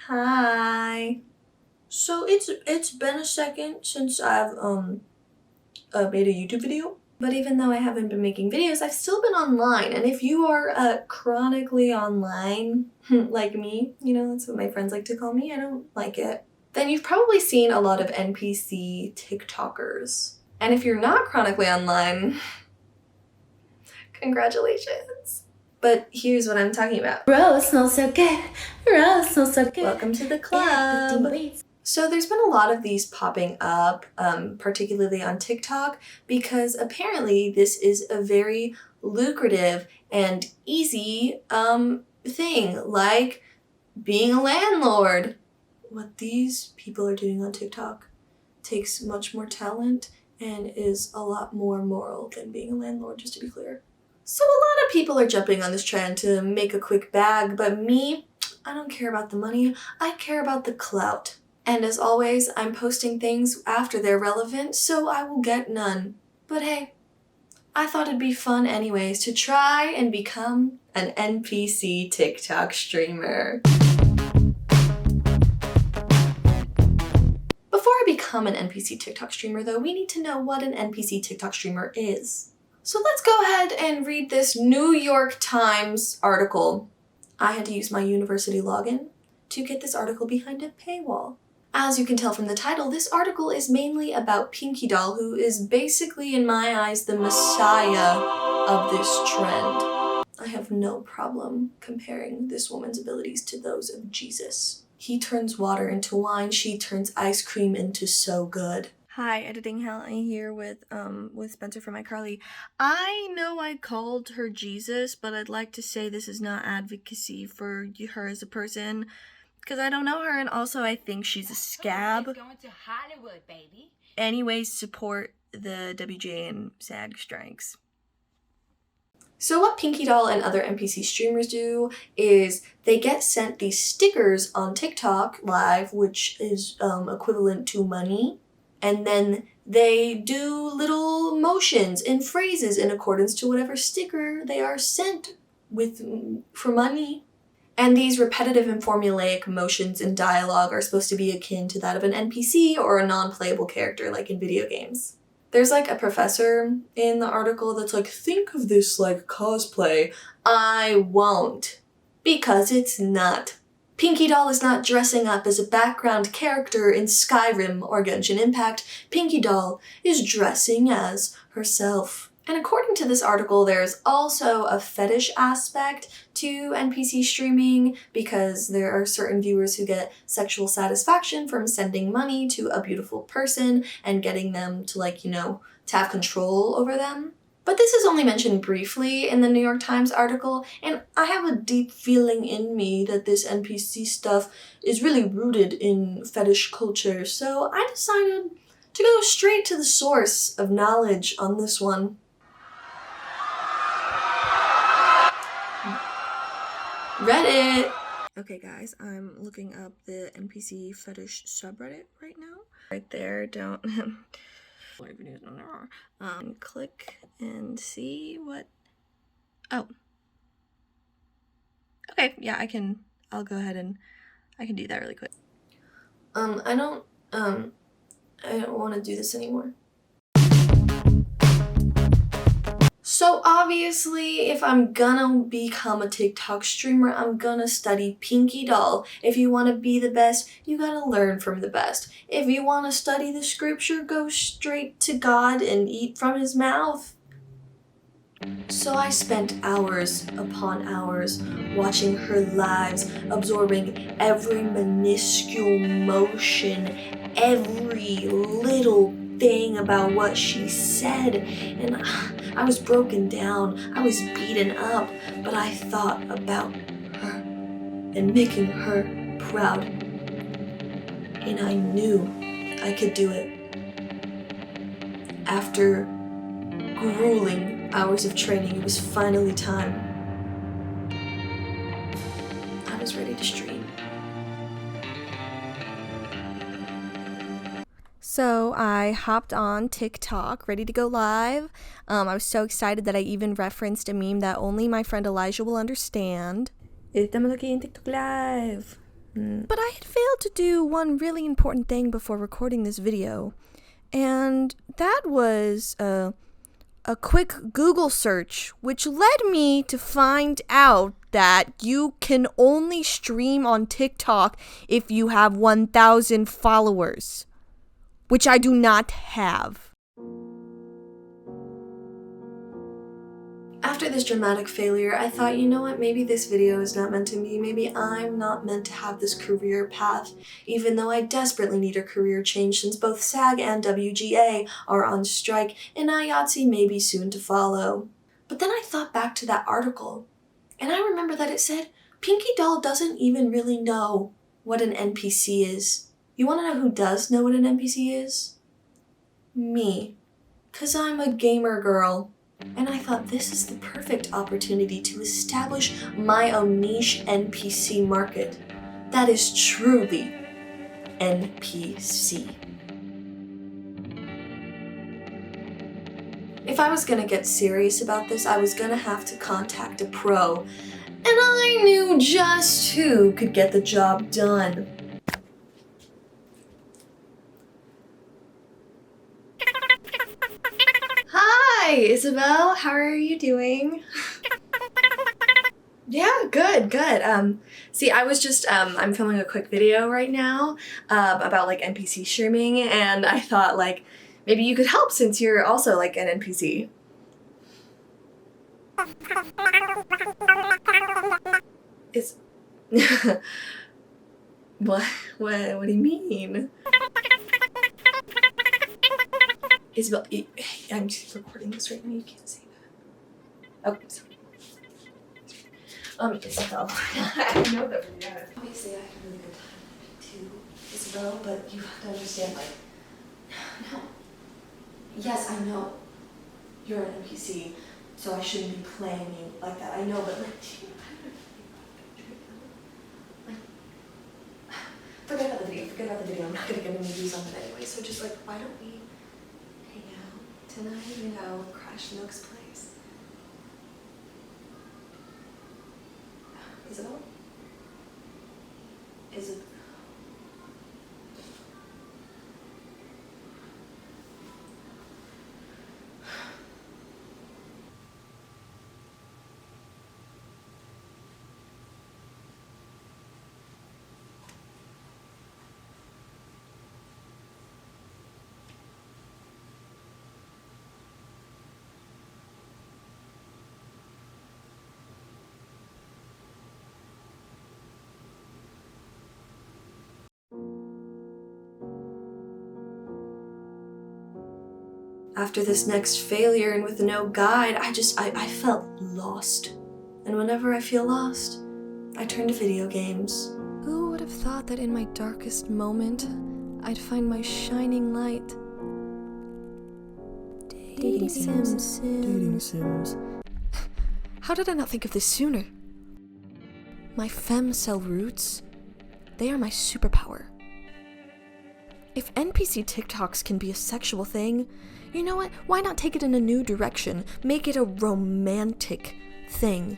Hi. So it's been a second since I've made a YouTube video. But even though I haven't been making videos, I've still been online. And if you are chronically online, like me, you know, that's what my friends like to call me, I don't like it, then you've probably seen a lot of NPC TikTokers. And if you're not chronically online, congratulations. But here's what I'm talking about. Rose smells so good. Rose smells so good. Welcome to the club. So there's been a lot of these popping up, particularly on TikTok, because apparently this is a very lucrative and easy thing, like being a landlord. What these people are doing on TikTok takes much more talent and is a lot more moral than being a landlord, just to be clear. So a lot of people are jumping on this trend to make a quick bag, but me, I don't care about the money, I care about the clout. And as always, I'm posting things after they're relevant, so I will get none. But hey, I thought it'd be fun anyways to try and become an NPC TikTok streamer. Before I become an NPC TikTok streamer though, we need to know what an NPC TikTok streamer is. So let's go ahead and read this New York Times article. I had to use my university login to get this article behind a paywall. As you can tell from the title, this article is mainly about Pinky Doll, who is basically, in my eyes, the messiah of this trend. I have no problem comparing this woman's abilities to those of Jesus. He turns water into wine, she turns ice cream into so good. Hi, Editing Hell, I'm here with Spencer from iCarly. I know I called her Jesus, but I'd like to say this is not advocacy for her as a person, because I don't know her, and also I think she's a scab. Going to Hollywood, baby. Anyways, support the WGA and SAG strikes. So what Pinky Doll and other NPC streamers do is they get sent these stickers on TikTok Live, which is equivalent to money, and then they do little motions and phrases in accordance to whatever sticker they are sent with for money. And these repetitive and formulaic motions and dialogue are supposed to be akin to that of an NPC or a non-playable character like in video games. There's like a professor in the article that's like, think of this like cosplay. I won't. Because it's not. Pinky Doll is not dressing up as a background character in Skyrim or Genshin Impact. Pinky Doll is dressing as herself. And according to this article, there's also a fetish aspect to NPC streaming because there are certain viewers who get sexual satisfaction from sending money to a beautiful person and getting them to, like, you know, to have control over them. But this is only mentioned briefly in the New York Times article, and I have a deep feeling in me that this NPC stuff is really rooted in fetish culture, so I decided to go straight to the source of knowledge on this one. Reddit! Okay guys, I'm looking up the NPC fetish subreddit right now. Right there, don't... click and see what... Oh. Okay, yeah, I'll go ahead and I can do that really quick. I don't want to do this anymore. So obviously, if I'm gonna become a TikTok streamer, I'm gonna study Pinky Doll. If you want to be the best, you gotta learn from the best. If you want to study the scripture, go straight to God and eat from his mouth. So I spent hours upon hours watching her lives, absorbing every minuscule motion, every little thing about what she said, and I was broken down, I was beaten up, but I thought about her and making her proud, and I knew I could do it. After grueling hours of training, it was finally time. I was ready to stream. So I hopped on TikTok, ready to go live. I was so excited that I even referenced a meme that only my friend Elijah will understand. Estamos aquí en TikTok Live. But I had failed to do one really important thing before recording this video, and that was a quick Google search, which led me to find out that you can only stream on TikTok if you have 1,000 followers, which I do not have. After this dramatic failure, I thought, you know what, maybe this video is not meant to me. Maybe I'm not meant to have this career path, even though I desperately need a career change since both SAG and WGA are on strike and IATSE may be soon to follow. But then I thought back to that article, and I remember that it said, Pinky Doll doesn't even really know what an NPC is. You wanna know who does know what an NPC is? Me. 'Cause I'm a gamer girl. And I thought this is the perfect opportunity to establish my own niche NPC market that is truly NPC. If I was gonna get serious about this, I was gonna have to contact a pro, and I knew just who could get the job done. Hi, Isabel. How are you doing? Yeah, good. See, I was just, I'm filming a quick video right now about like NPC streaming, and I thought like maybe you could help since you're also like an NPC. Is what do you mean? Isabel, I'm just recording this right now, you can't see that. Okay, sorry. Isabel, I know that we're gonna. Obviously, I had a really good time too, Isabel, but you have to understand, like, no. Yes, I know you're an NPC, so I shouldn't be playing you like that. I know, but like, forget about the video. I'm not gonna get any views on it anyway, so just like, why don't we hang out tonight, you know, crash Nook's place? Isabel? Isabel? After this next failure and with no guide, I felt lost. And whenever I feel lost, I turn to video games. Who would have thought that in my darkest moment, I'd find my shining light? Dating sims. How did I not think of this sooner? My femcel roots, they are my superpower. If NPC TikToks can be a sexual thing, you know what? Why not take it in a new direction? Make it a romantic thing.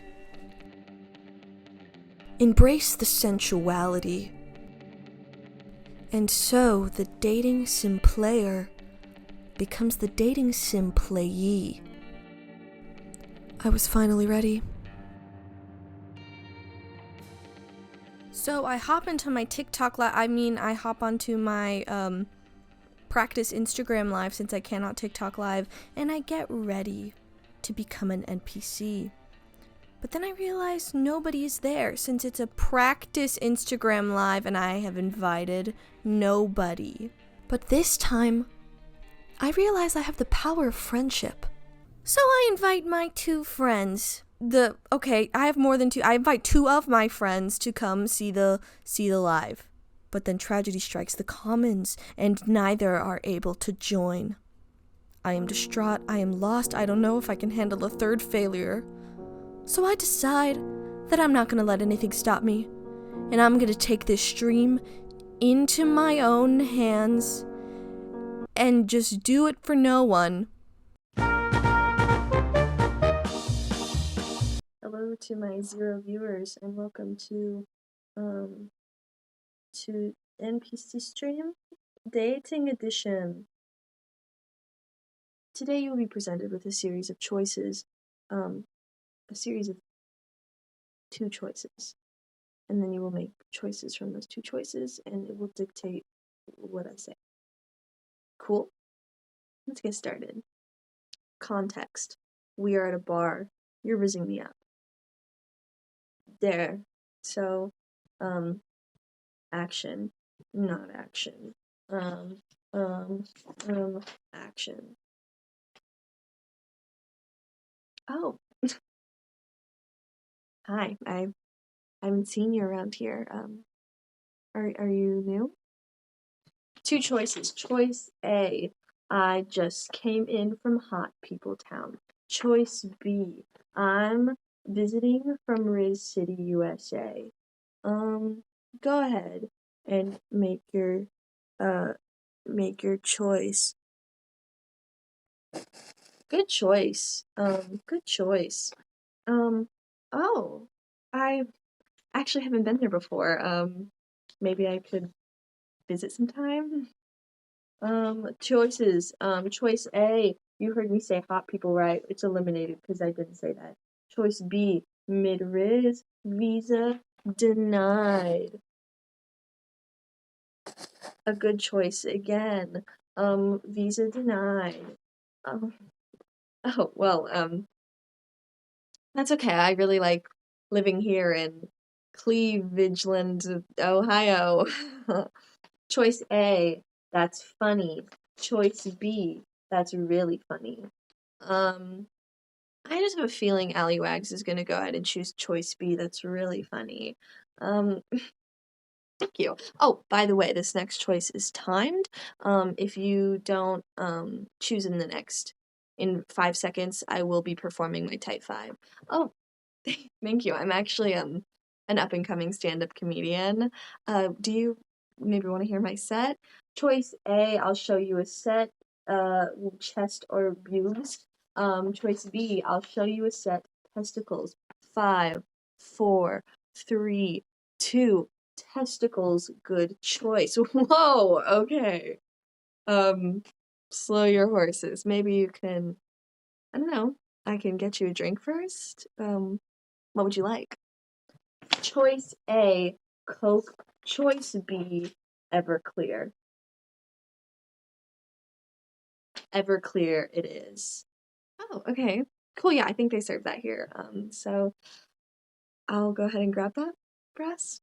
Embrace the sensuality. And so the dating sim player becomes the dating sim playee. I was finally ready. So I hop into my TikTok I hop onto my practice Instagram live since I cannot TikTok live, and I get ready to become an NPC. But then I realize nobody is there since it's a practice Instagram live and I have invited nobody. But this time, I realize I have the power of friendship. So I invite my two friends. I have more than two. I invite two of my friends to come see the live. But then tragedy strikes the commons, and neither are able to join. I am distraught, I am lost, I don't know if I can handle a third failure. So I decide that I'm not gonna let anything stop me, and I'm gonna take this stream into my own hands and just do it for no one. Hello to my 0 viewers, and welcome to to NPC Stream Dating Edition. Today you will be presented with a series of choices, a series of 2 choices, and then you will make choices from those 2 choices, and it will dictate what I say. Cool? Let's get started. Context. We are at a bar. You're visiting me up. There. So, action. Not action. Action. Oh. Hi. I haven't seen you around here. Are you new? 2 choices. Choice A. I just came in from Hot People Town. Choice B. I'm visiting from Riz City, USA. Go ahead and make your choice. Good choice. Good choice. Oh, I actually haven't been there before. Maybe I could visit sometime. Choices. Choice A. You heard me say hot people, right? It's eliminated because I didn't say that. Choice B. Mid-riz. Visa denied. A good choice again. Visa denied. That's okay. I really like living here in Cleveland, Ohio. Choice A, that's funny. Choice B, that's really funny. I just have a feeling Alleywags is gonna go ahead and choose choice B, that's really funny. Thank you. Oh, by the way, this next choice is timed. If you don't choose in 5 seconds, I will be performing my type 5. Oh, thank you. I'm actually an up and coming stand-up comedian. Do you maybe want to hear my set? Choice A, I'll show you a set, chest or boobs. Choice B, I'll show you a set, testicles. 5, 4, 3, 2, testicles, good choice. Whoa, okay. Slow your horses. Maybe you can, I don't know, I can get you a drink first. What would you like? Choice A, Coke. Choice B, Everclear. Everclear it is. Oh, okay. Cool, yeah, I think they serve that here. So I'll go ahead and grab that, Brass.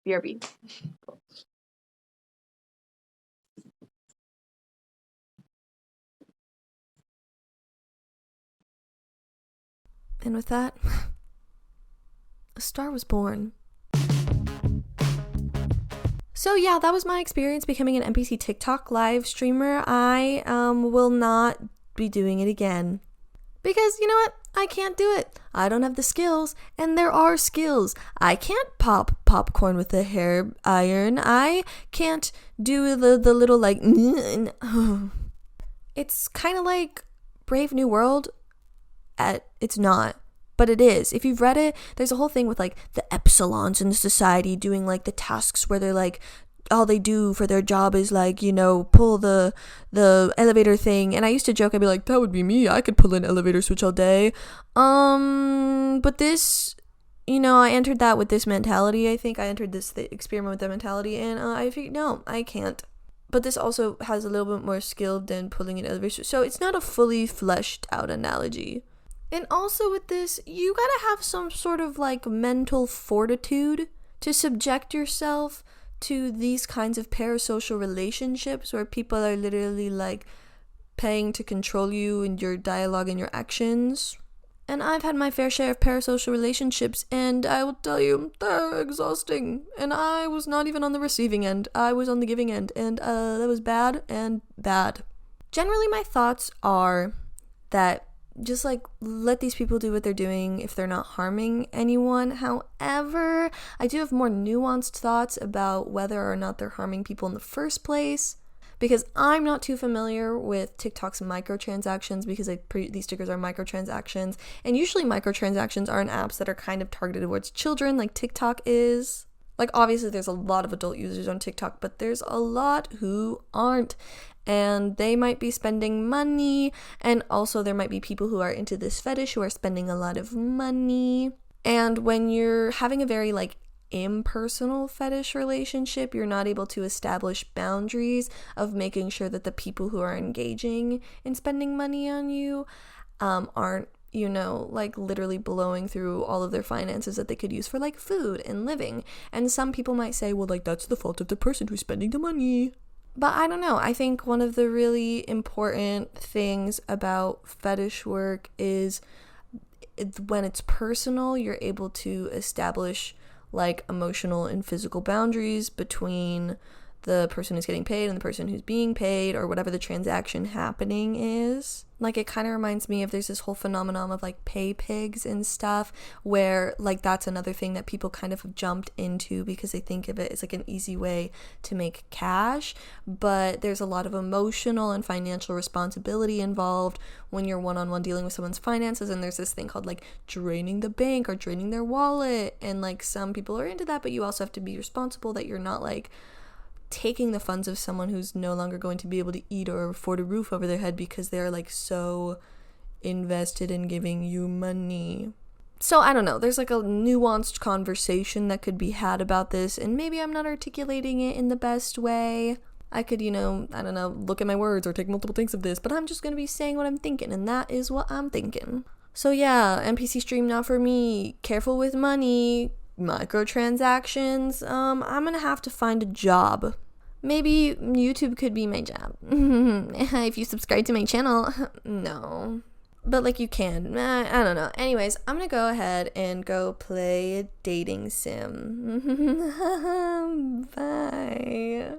BRB. And with that, a star was born. So yeah, that was my experience becoming an NPC TikTok live streamer. I will not be doing it again. Because, you know what? I can't do it. I don't have the skills, and there are skills. I can't pop popcorn with a hair iron. I can't do the little like... It's kind of like Brave New World. It's not. But it is. If you've read it, there's a whole thing with like the epsilons in the society doing like the tasks where they're like, all they do for their job is like, you know, pull the elevator thing. And I used to joke, I'd be like, that would be me. I could pull an elevator switch all day. But this, you know, I entered that with this mentality. I think I entered this experiment with that mentality, and I figured, no, I can't. But this also has a little bit more skill than pulling an elevator switch. So it's not a fully fleshed out analogy. And also with this, you gotta have some sort of like mental fortitude to subject yourself to these kinds of parasocial relationships where people are literally like paying to control you and your dialogue and your actions. And I've had my fair share of parasocial relationships, and I will tell you, they're exhausting. And I was not even on the receiving end. I was on the giving end, and that was bad and bad. Generally, my thoughts are that just like let these people do what they're doing if they're not harming anyone. However, I do have more nuanced thoughts about whether or not they're harming people in the first place, because I'm not too familiar with TikTok's microtransactions, because these stickers are microtransactions, and usually microtransactions are in apps that are kind of targeted towards children, like TikTok is. Like, obviously, there's a lot of adult users on TikTok, but there's a lot who aren't. And they might be spending money. And also, there might be people who are into this fetish who are spending a lot of money. And when you're having a very, like, impersonal fetish relationship, you're not able to establish boundaries of making sure that the people who are engaging in spending money on you aren't, you know, like literally blowing through all of their finances that they could use for like food and living. And some people might say, well, like, that's the fault of the person who's spending the money. But I don't know. I think one of the really important things about fetish work is when it's personal, you're able to establish like emotional and physical boundaries between the person who's getting paid and the person who's being paid, or whatever the transaction happening is. Like, it kind of reminds me of, there's this whole phenomenon of like pay pigs and stuff, where like that's another thing that people kind of have jumped into because they think of it as like an easy way to make cash. But there's a lot of emotional and financial responsibility involved when you're one-on-one dealing with someone's finances, and there's this thing called like draining the bank or draining their wallet, and like some people are into that, but you also have to be responsible that you're not like taking the funds of someone who's no longer going to be able to eat or afford a roof over their head because they're like so invested in giving you money. So I don't know, there's like a nuanced conversation that could be had about this, and maybe I'm not articulating it in the best way. I could, you know, I don't know, look at my words or take multiple takes of this, but I'm just gonna be saying what I'm thinking, and that is what I'm thinking. So yeah, NPC stream not for me. Careful with money. Microtransactions. I'm gonna have to find a job. Maybe YouTube could be my job. If you subscribe to my channel. No. But like, you can. I don't know. Anyways, I'm gonna go ahead and go play a dating sim. Bye.